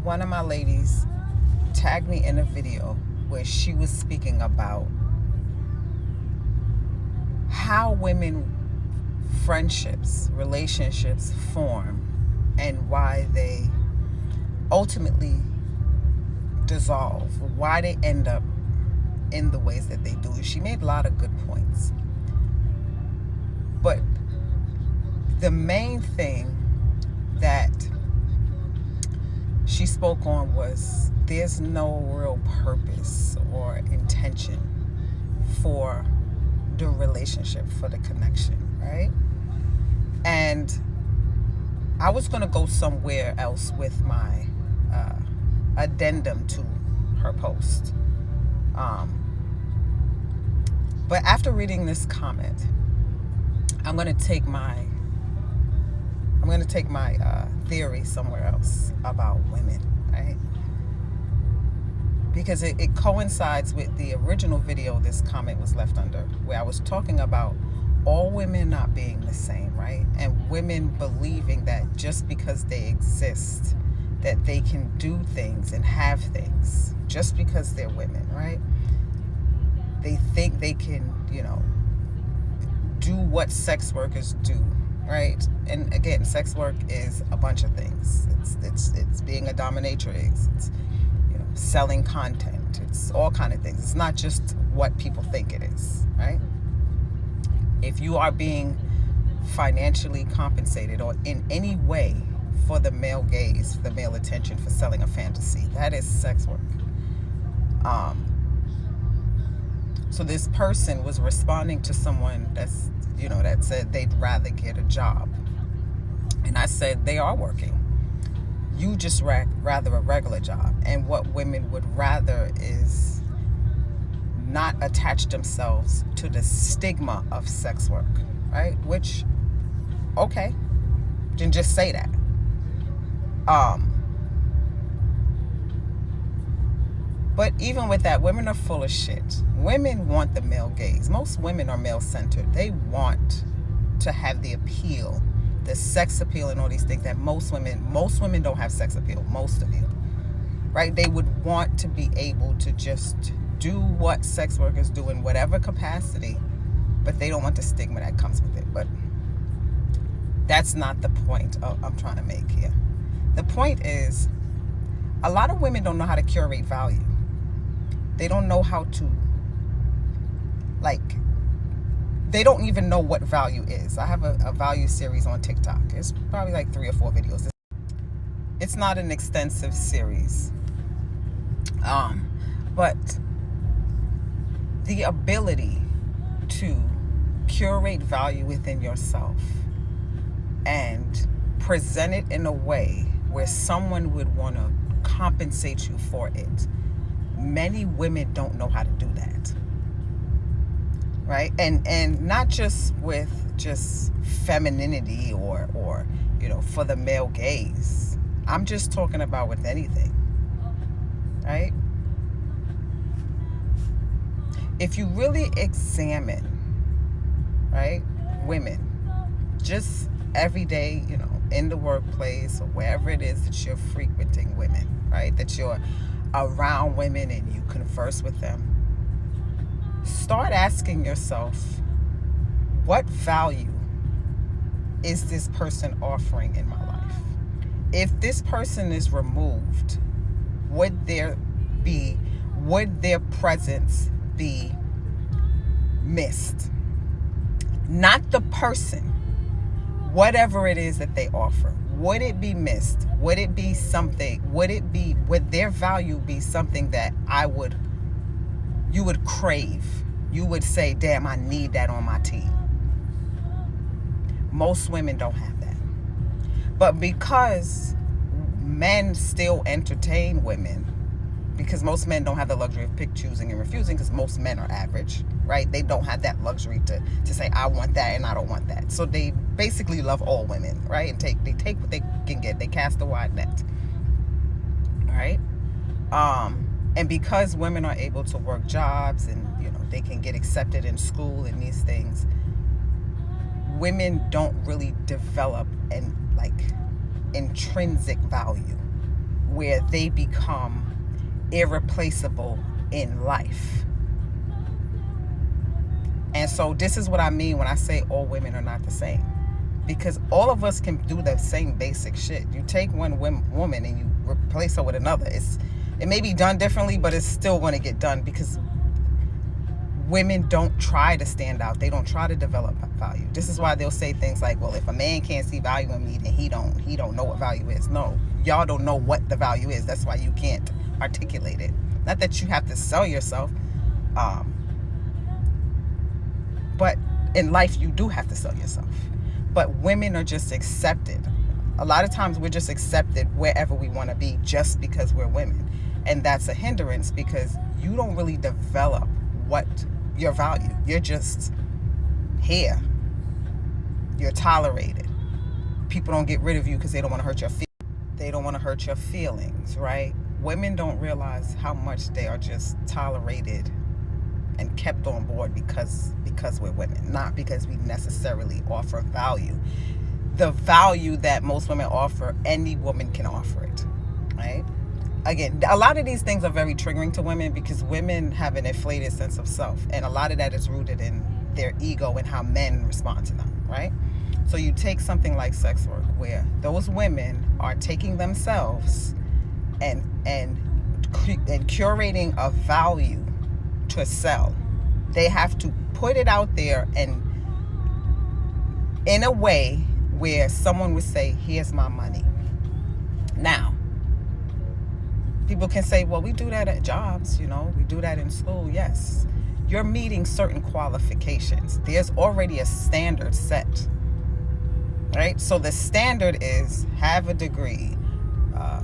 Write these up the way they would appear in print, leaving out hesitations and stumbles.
one of my ladies tagged me in a video where she was speaking about how women friendships, relationships form, and why they ultimately dissolve, why they end up in the ways that they do. She made a lot of good points. But the main thing that she spoke on was there's no real purpose or intention for the relationship, for the connection, right? And I was going to go somewhere else with my addendum to her post. But after reading this comment, I'm going to take my theory somewhere else about women, right? Because it coincides with the original video this comment was left under, where I was talking about all women not being the same, right? And women believing that just because they exist, that they can do things and have things just because they're women, right? They think they can, do what sex workers do, right? And again, sex work is a bunch of things. It's being a dominatrix. It's selling content. It's all kind of things. It's not just what people think it is, right? If you are being financially compensated or in any way for the male gaze, for the male attention, for selling a fantasy, that is sex work. So this person was responding to someone that's, that said they'd rather get a job. And I said, they are working. You just rather a regular job. And what women would rather is not attach themselves to the stigma of sex work, right? Which, okay, then just say that. But even with that, women are full of shit. Women want the male gaze. Most women are male-centered. They want to have the appeal, the sex appeal and all these things that most women don't have sex appeal, most of you, right? They would want to be able to just do what sex workers do in whatever capacity, but they don't want the stigma that comes with it. But that's not the point I'm trying to make here. The point is, a lot of women don't know how to curate value. They don't know how to, they don't even know what value is. I have a value series on TikTok. It's probably like 3 or 4 videos. It's not an extensive series. But the ability to curate value within yourself and present it in a way where someone would want to compensate you for it. Many women don't know how to do that, right? And not just with just femininity or for the male gaze. I'm just talking about with anything, right? If you really examine, right, women, just every day, in the workplace or wherever it is that you're frequenting women, right, that you're around women and you converse with them, start asking yourself, what value is this person offering in my life? If this person is removed, would their presence be missed? Not the person, whatever it is that they offer. Would it be missed? Would it be something? Would their value be something that you would crave? You would say, damn, I need that on my team. Most women don't have that. But because men still entertain women, because most men don't have the luxury of pick, choosing, and refusing, because most men are average, right? They don't have that luxury to say, I want that and I don't want that. So they basically love all women, right? And they take what they can get. They cast a wide net, right? And because women are able to work jobs and, they can get accepted in school and these things, women don't really develop intrinsic value. where they become irreplaceable in life. And so this is what I mean when I say all women are not the same. Because all of us can do the same basic shit. You take one woman and you replace her with another. It may be done differently, but it's still going to get done, because women don't try to stand out. They don't try to develop value. This is why they'll say things like, well, if a man can't see value in me, then he don't know what value is. No, y'all don't know what the value is. That's why you can't articulate it. Not that you have to sell yourself, but in life you do have to sell yourself. But women are just accepted. A lot of times we're just accepted wherever we want to be just because we're women. And that's a hindrance, because you don't really develop what your value. You're just here. You're tolerated. People don't get rid of you because they don't want to hurt your feelings. They don't want to hurt your feelings, right? Women don't realize how much they are just tolerated and kept on board because we're women, not because we necessarily offer value. The value that most women offer, any woman can offer it, right? Again, a lot of these things are very triggering to women, because women have an inflated sense of self, and a lot of that is rooted in their ego and how men respond to them, right? So you take something like sex work, where those women are taking themselves and curating a value to sell. They have to put it out there, and in a way where someone would say, here's my money. Now, people can say, well, we do that at jobs, we do that in school. Yes, you're meeting certain qualifications. There's already a standard set, right? So the standard is have a degree,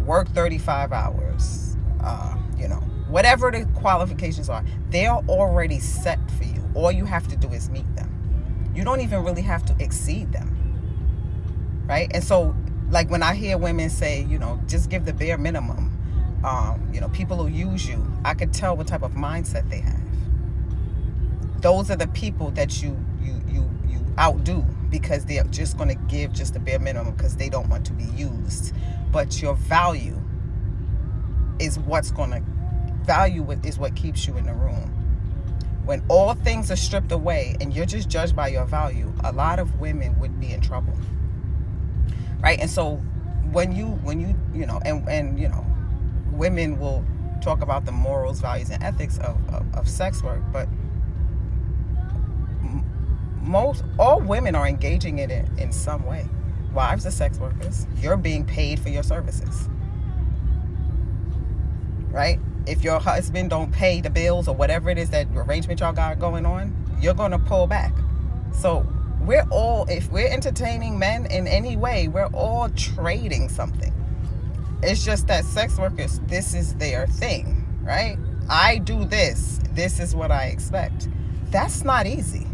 work 35 hours, whatever the qualifications are, they're already set for you. All you have to do is meet them. You don't even really have to exceed them, right? And so, like, when I hear women say, just give the bare minimum, people will use you, I could tell what type of mindset they have. Those are the people that you outdo, because they're just going to give just the bare minimum because they don't want to be used. But your value is what's going to is what keeps you in the room. When all things are stripped away and you're just judged by your value, a lot of women would be in trouble, right? And so when you women will talk about the morals, values, and ethics of sex work, but all women are engaging in it in some way. Wives are sex workers. You're being paid for your services, right? If your husband don't pay the bills or whatever it is that arrangement y'all got going on, you're going to pull back. So if we're entertaining men in any way, we're all trading something. It's just that sex workers, this is their thing, right? I do this. This is what I expect. That's not easy.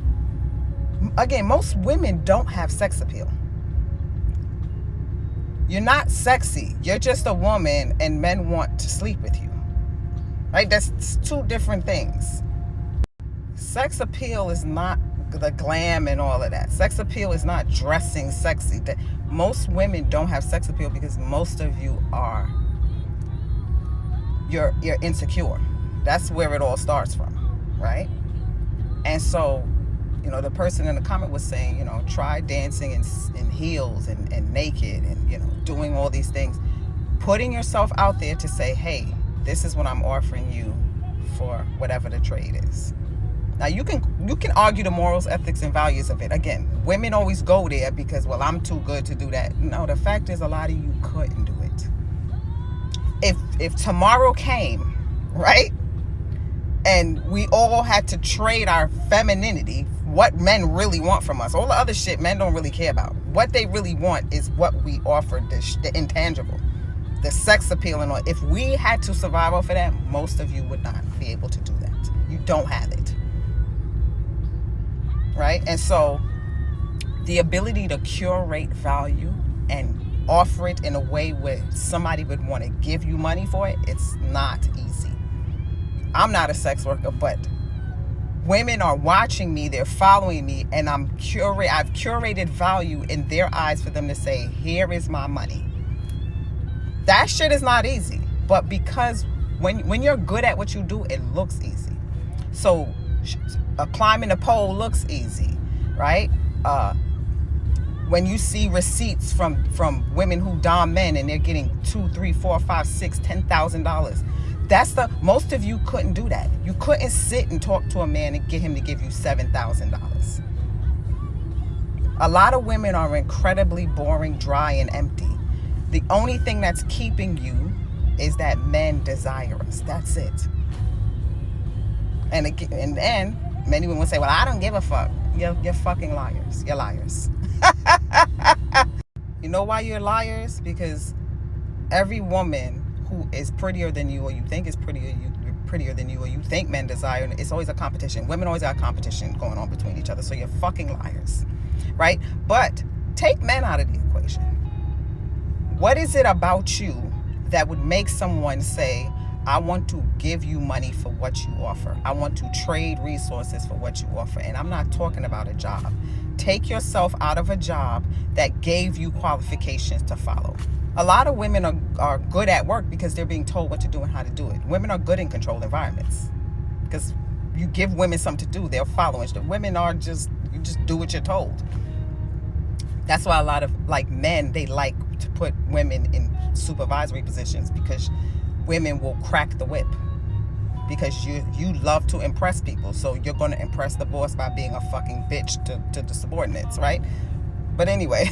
Again, most women don't have sex appeal. You're not sexy. You're just a woman, and men want to sleep with you. Right? That's two different things. Sex appeal is not the glam and all of that. Sex appeal is not dressing sexy. Most women don't have sex appeal because most of you you're insecure. That's where it all starts from, right? And so, the person in the comment was saying, try dancing in heels and naked and, doing all these things. Putting yourself out there to say, hey, this is what I'm offering you for whatever the trade is. Now, you can argue the morals, ethics, and values of it. Again, women always go there because, well, I'm too good to do that. No, the fact is a lot of you couldn't do it. If tomorrow came, right, and we all had to trade our femininity, what men really want from us, all the other shit men don't really care about. What they really want is what we offer, the intangible. The sex appeal and all. If we had to survive off of that, most of you would not be able to do that. You don't have it. Right? And so the ability to curate value and offer it in a way where somebody would want to give you money for it, it's not easy. I'm not a sex worker, but women are watching me, they're following me, and I've curated value in their eyes for them to say, here is my money. That shit is not easy. But because when you're good at what you do, it looks easy. So climbing a pole looks easy, right? When you see receipts from women who dom men and they're getting $2, $3, $4, $5, $6, $10,000, that's most of you couldn't do that. You couldn't sit and talk to a man and get him to give you $7,000. A lot of women are incredibly boring, dry, and empty. The only thing that's keeping you is that men desire us. That's it. And then many women will say, well, I don't give a fuck. You're fucking liars. You're liars. You know why you're liars? Because every woman who is prettier than you, or you think is prettier than you, or you think men desire, it's always a competition. Women always got a competition going on between each other. So you're fucking liars, right? But take men out of the equation. What is it about you that would make someone say, I want to give you money for what you offer. I want to trade resources for what you offer. And I'm not talking about a job. Take yourself out of a job that gave you qualifications to follow. A lot of women are good at work because they're being told what to do and how to do it. Women are good in controlled environments because you give women something to do, they'll follow it. Women are you just do what you're told. That's why a lot of men, they like to put women in supervisory positions because women will crack the whip because you love to impress people. So you're going to impress the boss by being a fucking bitch to the subordinates, right? But anyway,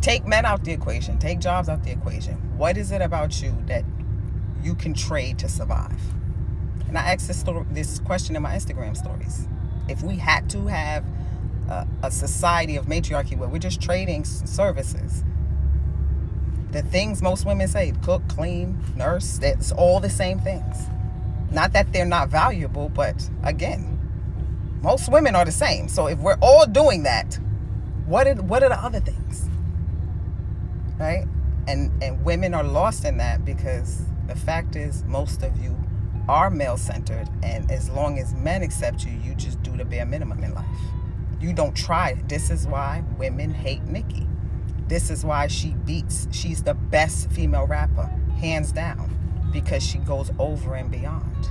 take men out the equation. Take jobs out the equation. What is it about you that you can trade to survive? And I asked this question in my Instagram stories. If we had to have a society of matriarchy where we're just trading services, the things most women say, cook, clean, nurse, that's all the same things. Not that they're not valuable, but again, most women are the same. So if we're all doing that, what are the other things? Right? And women are lost in that because the fact is most of you are male-centered, and as long as men accept you, you just do the bare minimum in life. You don't try. This is why women hate Nicki. This is why she's the best female rapper, hands down, because she goes over and beyond.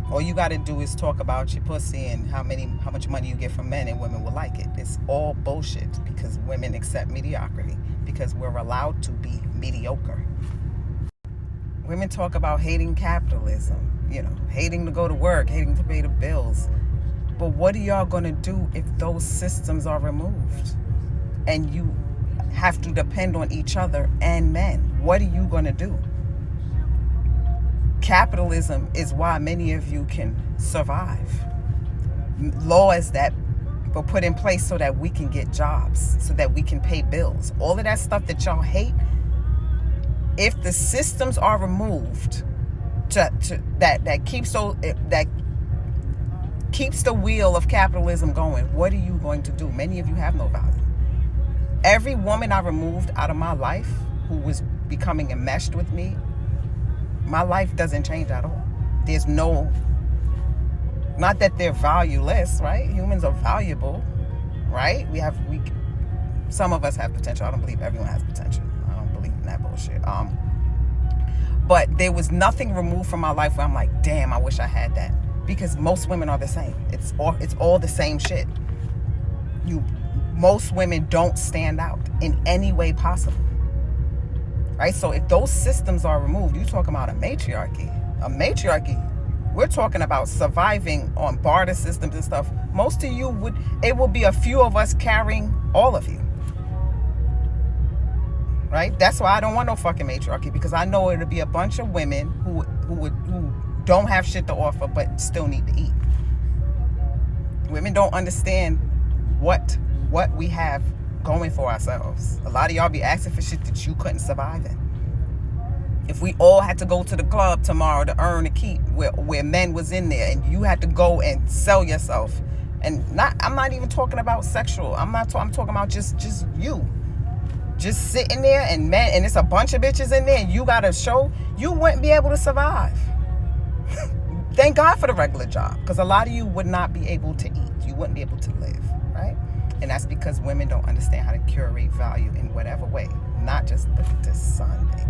All you got to do is talk about your pussy and how much money you get from men, and women will like it. It's all bullshit because women accept mediocrity because we're allowed to be mediocre. Women talk about hating capitalism, hating to go to work, hating to pay the bills. But what are y'all going to do if those systems are removed and you have to depend on each other and men? What are you going to do? Capitalism is why many of you can survive. Laws that were put in place so that we can get jobs, so that we can pay bills. All of that stuff that y'all hate, if the systems are removed that keeps the wheel of capitalism going, what are you going to do? Many of you have no value. Every woman I removed out of my life who was becoming enmeshed with me, my life doesn't change at all. There's not that they're valueless, right? Humans are valuable, right? Some of us have potential. I don't believe everyone has potential. I don't believe in that bullshit. But there was nothing removed from my life where I'm like, damn, I wish I had that. Because most women are the same. It's all the same shit. Most women don't stand out in any way possible. Right? So if those systems are removed, you're talking about a matriarchy. We're talking about surviving on barter systems and stuff. Most of you it will be a few of us carrying all of you. Right? That's why I don't want no fucking matriarchy, because I know it'll be a bunch of women who don't have shit to offer but still need to eat. Women don't understand what we have going for ourselves. A lot of y'all be asking for shit that you couldn't survive in. If we all had to go to the club tomorrow to earn a keep where men was in there, and you had to go and sell yourself, and I'm not even talking about sexual. I'm talking about just you. Just sitting there and it's a bunch of bitches in there and you got a show, you wouldn't be able to survive. Thank God for the regular job, because a lot of you would not be able to eat. You wouldn't be able to live, right? And that's because women don't understand how to curate value in whatever way. Not just look at this Sunday.